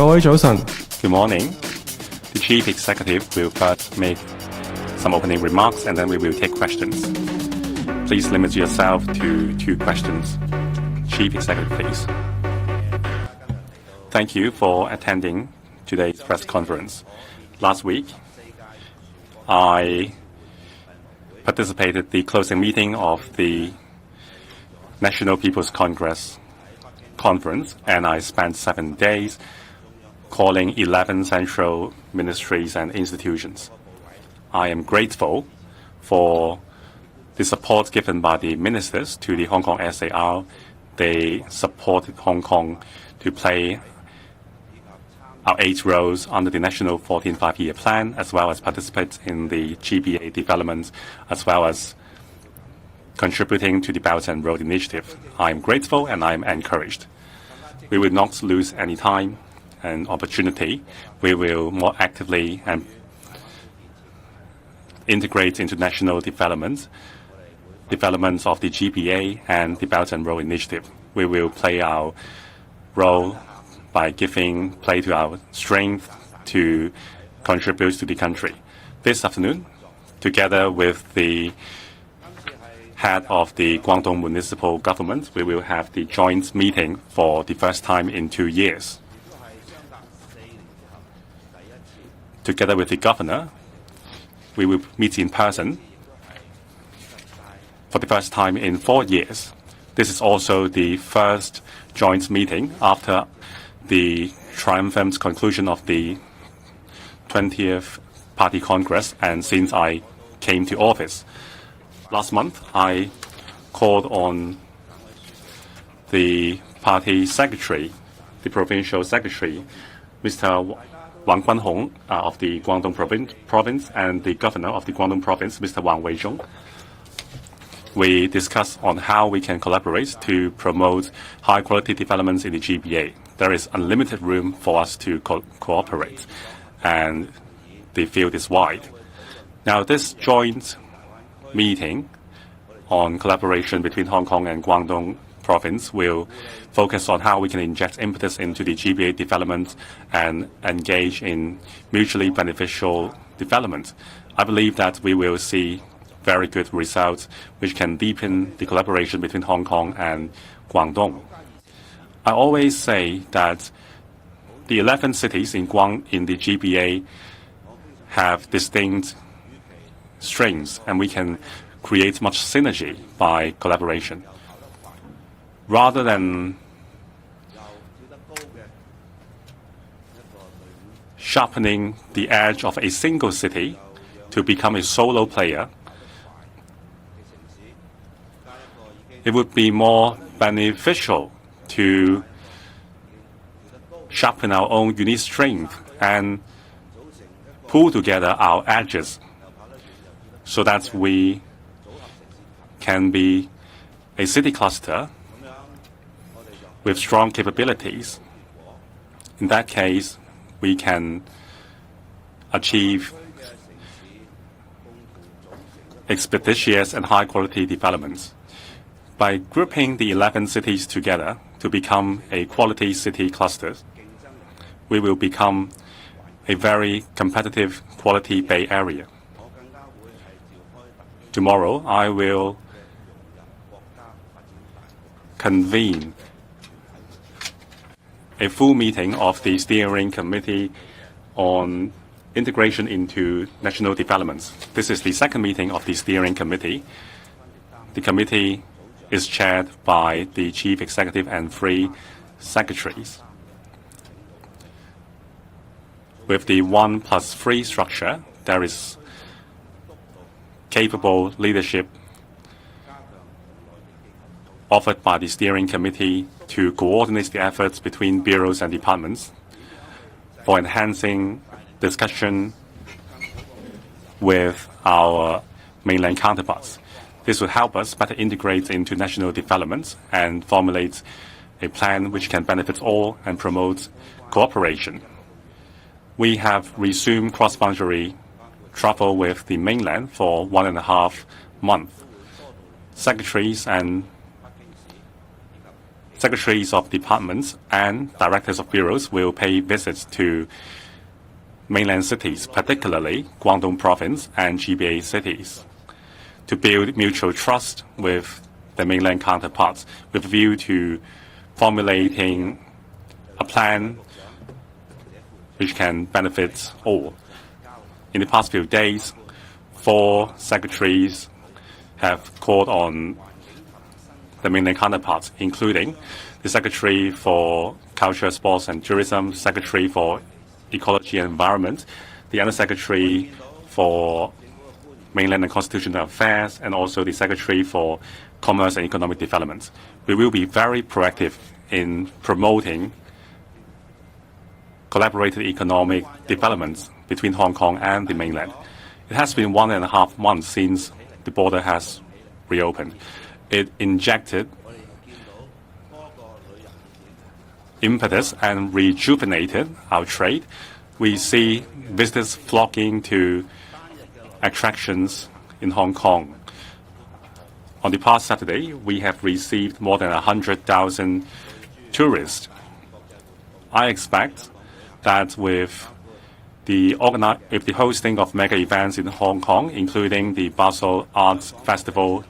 各位早晨。 Good morning. The Chief Executive will first make some opening remarks and then we will take questions. Please limit yourself to 2 questions. Chief Executive, please. Thank you for attending today's press conference. Last week, I participated in the closing meeting of the National People's Congress conference, and I spent 7 days calling 11 central ministries and institutions. I am grateful for the support given by the ministers to the Hong Kong SAR. They supported Hong Kong to play our 8 roles under the National 14th Five-Year Plan, as well as participate in the GBA development, as well as contributing to the Belt and Road Initiative. I am grateful and I am encouraged. We will not lose any time and opportunity. We will more actively and integrate into national development of the GBA and the Belt and Road Initiative. We will play our role by giving play to our strength to contribute to the country. This afternoon, together with the head of the Guangdong municipal government, we will have the joint meeting for the first time in 2 years. Together with the governor, we will meet in person for the first time in 4 years. This is also the first joint meeting after the triumphant conclusion of the 20th Party Congress and since I came to office. Last month, I called on the party secretary, the provincial secretary, Mr. Wang Guanhong of the Guangdong province, and the governor of the Guangdong province, Mr. Wang Weizhong. We discussed on how we can collaborate to promote high-quality developments in the GBA. There is unlimited room for us to cooperate, and the field is wide. Now, this joint meeting on collaboration between Hong Kong and Guangdong province will focus on how we can inject impetus into the GBA development and engage in mutually beneficial development. I believe that we will see very good results which can deepen the collaboration between Hong Kong and Guangdong. I always say that the 11 cities in the GBA have distinct strengths, and we can create much synergy by collaboration. Rather than sharpening the edge of a single city to become a solo player, it would be more beneficial to sharpen our own unique strength and pull together our edges so that we can be a city cluster with strong capabilities. In that case, we can achieve expeditious and high-quality developments. By grouping the 11 cities together to become a quality city cluster, we will become a very competitive quality Bay Area. Tomorrow, I will convene a full meeting of the Steering Committee on Integration into National Developments. This is the second meeting of the Steering Committee. The committee is chaired by the Chief Executive and 3 secretaries. With the 1+3 structure, there is capable leadership offered by the Steering Committee to coordinate the efforts between bureaus and departments for enhancing discussion with our mainland counterparts. This will help us better integrate into national development and formulate a plan which can benefit all and promote cooperation. We have resumed cross-boundary travel with the mainland for 1.5 months. Secretaries and secretaries of departments and directors of bureaus will pay visits to mainland cities, particularly Guangdong province and GBA cities, to build mutual trust with the mainland counterparts with a view to formulating a plan which can benefit all. In the past few days, 4 secretaries have called on the mainland counterparts, including the Secretary for Culture, Sports and Tourism, Secretary for Ecology and Environment, the Under-Secretary for Mainland and Constitutional Affairs, and also the Secretary for Commerce and Economic Development. We will be very proactive in promoting collaborative economic developments between Hong Kong and the mainland. It has been 1.5 months since the border has reopened. It injected impetus and rejuvenated our trade. We see visitors flocking to attractions in Hong Kong. On the past Saturday, we have received more than 100,000 tourists. I expect that with the hosting of mega events in Hong Kong, including the Basel Arts Festival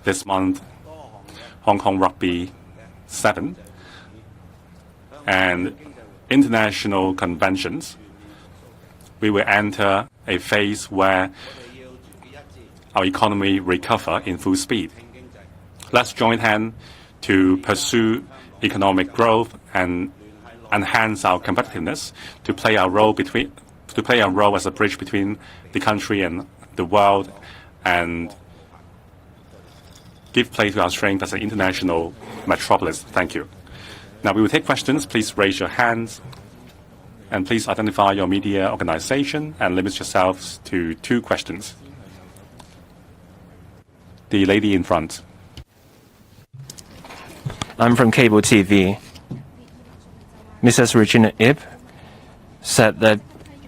this month, Hong Kong Rugby 7, and international conventions, we will enter a phase where our economy recover in full speed. Let's join hands to pursue economic growth and enhance our competitiveness, to play our role as a bridge between the country and the world, and give play to our strength as an international metropolis. Thank you. Now we will take questions. Please raise your hands, and please identify your media organization and limit yourselves to 2 questions. The lady in front. I'm from cable TV. Mrs. Regina Ip said that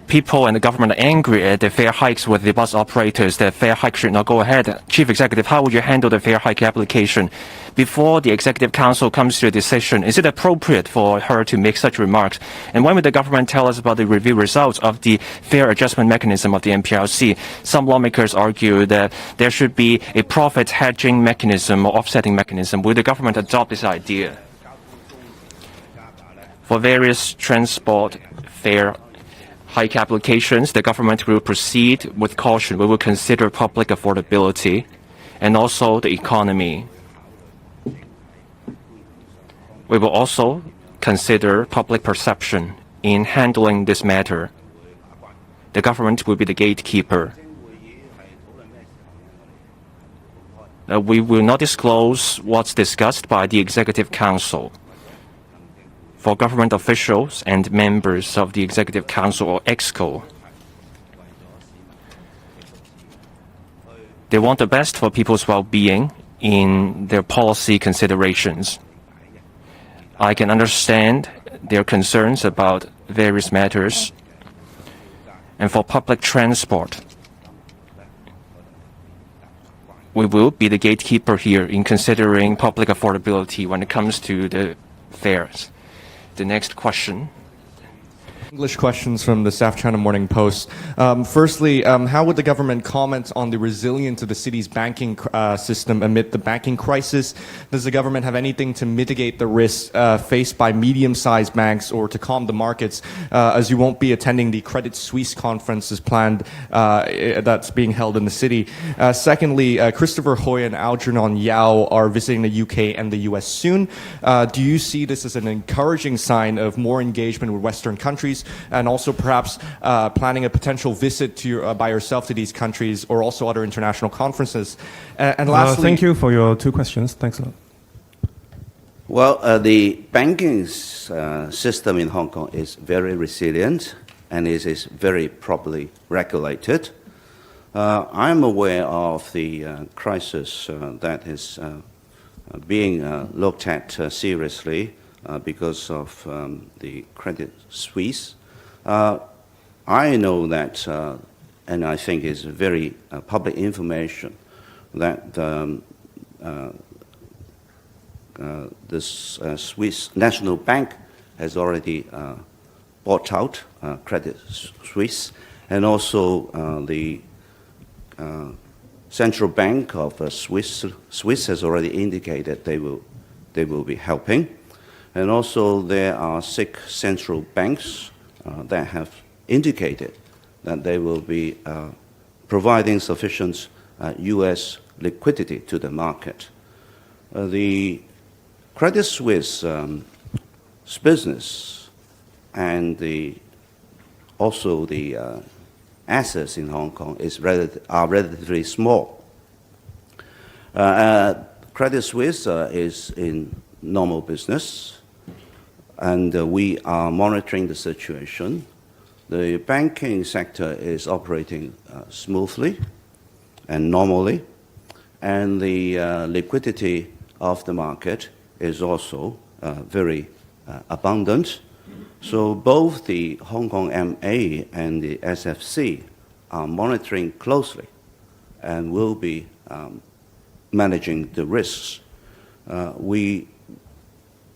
people and the government are angry at the fare hikes with the bus operators. The fare hike should not go ahead. Chief Executive, how would you handle the fare hike application? Before the Executive Council comes to a decision, is it appropriate for her to make such remarks? And when will the government tell us about the review results of the fare adjustment mechanism of the MPRC? Some lawmakers argue that there should be a profit hedging mechanism or offsetting mechanism. Will the government adopt this idea? For various transport fare hike applications, the government will proceed with caution. We will consider public affordability and also the economy. We will also consider public perception in handling this matter. The government will be the gatekeeper. We will not disclose what's discussed by the Executive Council. For government officials and members of the Executive Council or ExCo, they want the best for people's well-being in their policy considerations. I can understand their concerns about various matters. And for public transport, we will be the gatekeeper here in considering public affordability when it comes to the fares. The next question. English questions from the South China Morning Post. Firstly, how would the government comment on the resilience of the city's banking system amid the banking crisis? Does the government have anything to mitigate the risks faced by medium-sized banks or to calm the markets, as you won't be attending the Credit Suisse conference as planned that's being held in the city? Secondly, Christopher Hoy and Algernon Yao are visiting the UK and the US soon. Do you see this as an encouraging sign of more engagement with Western countries, and also perhaps planning a potential visit to by yourself to these countries or also other international conferences? And lastly, thank you for your 2 questions. Thanks a lot. Well, the banking system in Hong Kong is very resilient and it is very properly regulated. I am aware of the crisis that is being looked at seriously because of the Credit Suisse. I know that, and I think it's very public information, that Swiss National Bank has already bought out Credit Suisse, and also the Central Bank of Swiss has already indicated they will be helping. And also there are 6 central banks that have indicated that they will be providing sufficient U.S. liquidity to the market. The Credit Suisse business and also the assets in Hong Kong are relatively small. Credit Suisse is in normal business, and we are monitoring the situation. The banking sector is operating smoothly and normally, and the liquidity of the market is also very abundant. So both the Hong Kong MA and the SFC are monitoring closely and will be managing the risks. We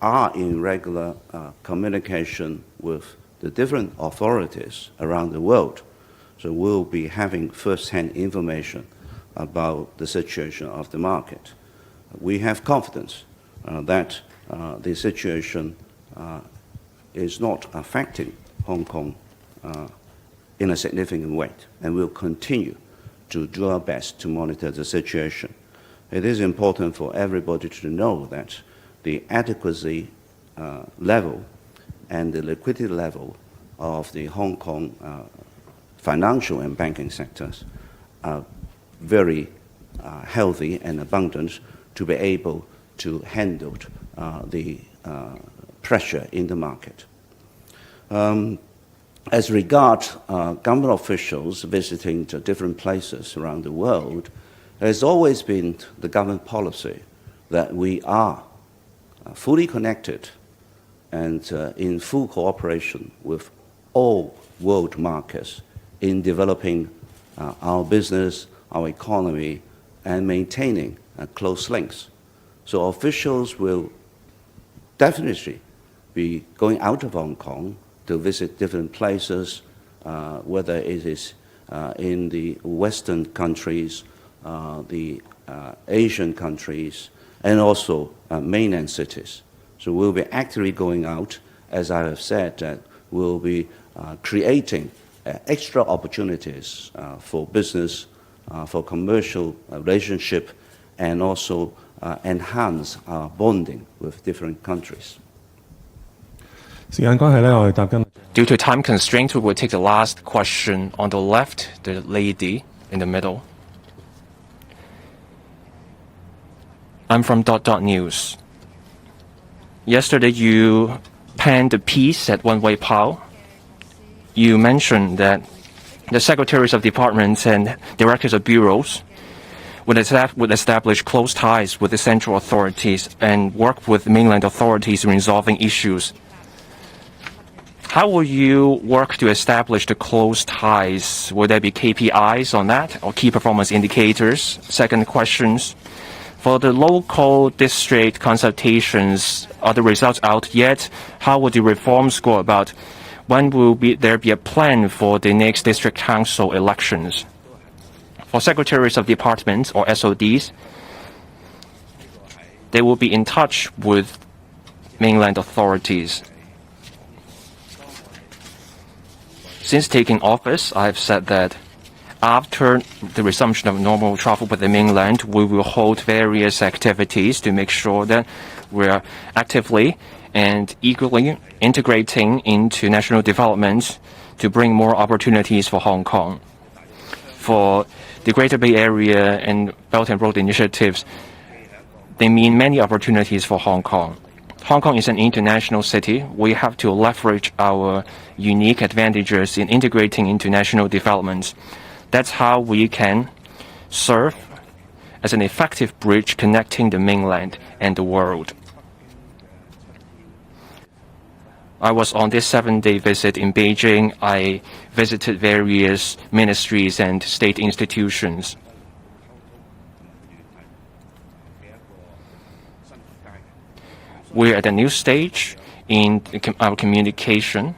are in regular communication with the different authorities around the world. So we'll be having first-hand information about the situation of the market. We have confidence that the situation is not affecting Hong Kong in a significant way, and we'll continue to do our best to monitor the situation. It is important for everybody to know that the adequacy level and the liquidity level of the Hong Kong financial and banking sectors are very healthy and abundant to be able to handle the pressure in the market. As regards government officials visiting to different places around the world, it has always been the government policy that we are fully connected and in full cooperation with all world markets in developing our business, our economy, and maintaining close links. So officials will definitely be going out of Hong Kong to visit different places, whether it is in the Western countries, the Asian countries, and also mainland cities. So we'll be actively going out, as I have said, that we'll be creating extra opportunities for business, for commercial relationship, and also enhance our bonding with different countries. 時間關係咧，我哋答緊。Due to time constraint, we will take the last question on the left, the lady in the middle. I'm from News. Yesterday you penned the piece at One Way Pao. You mentioned that the secretaries of departments and directors of bureaus would establish close ties with the central authorities and work with mainland authorities in resolving issues. How will you work to establish the close ties? Will there be KPIs on that or key performance indicators? Second questions. For the local district consultations, are the results out yet? How will the reforms go about? When will there be a plan for the next district council elections? For secretaries of departments or SODs, they will be in touch with mainland authorities. Since taking office, I've said that after the resumption of normal travel with the mainland, we will hold various activities to make sure that we're actively and eagerly integrating into national development to bring more opportunities for Hong Kong. For the Greater Bay Area and Belt and Road initiatives, they mean many opportunities for Hong Kong. Hong Kong is an international city. We have to leverage our unique advantages in integrating into national development. That's how we can serve as an effective bridge connecting the mainland and the world. I was on this 7-day visit in Beijing. I visited various ministries and state institutions. We're at a new stage in our communication.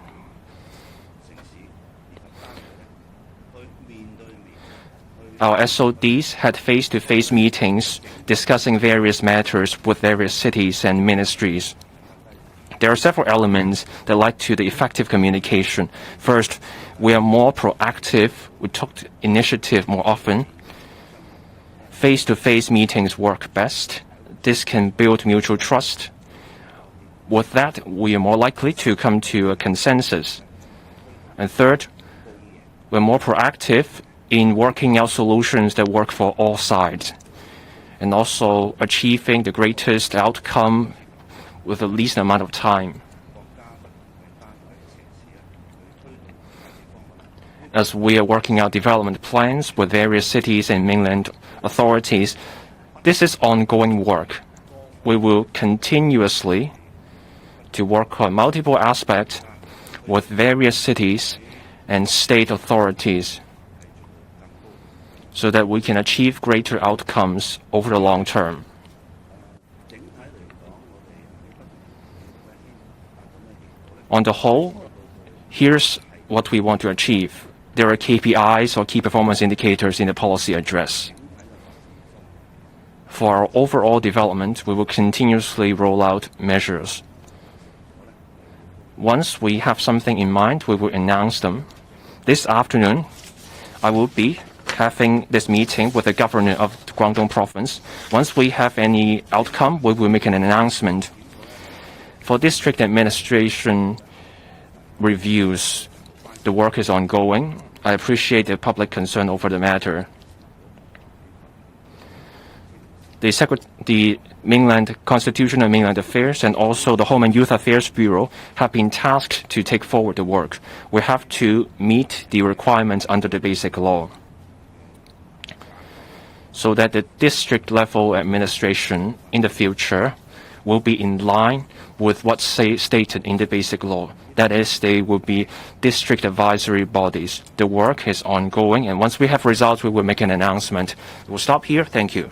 Our SODs had face-to-face meetings discussing various matters with various cities and ministries. There are several elements that led to the effective communication. First, we are more proactive. We took initiative more often. Face-to-face meetings work best. This can build mutual trust. With that, we are more likely to come to a consensus. And third, we're more proactive in working out solutions that work for all sides, and also achieving the greatest outcome with the least amount of time. As we are working out development plans with various cities and mainland authorities, this is ongoing work. We will continuously to work on multiple aspects with various cities and state authorities so that we can achieve greater outcomes over the long term. On the whole, here's what we want to achieve. There are KPIs or key performance indicators in the policy address. For our overall development, we will continuously roll out measures. Once we have something in mind, we will announce them. This afternoon, I will be having this meeting with the governor of Guangdong province. Once we have any outcome, we will make an announcement. For district administration reviews, the work is ongoing. I appreciate the public concern over the matter. The Mainland Constitution and Mainland Affairs and also the Home and Youth Affairs Bureau have been tasked to take forward the work. We have to meet the requirements under the Basic Law, so that the district level administration in the future will be in line with what's stated in the Basic Law. That is, they will be district advisory bodies. The work is ongoing, and once we have results, we will make an announcement. We'll stop here. Thank you.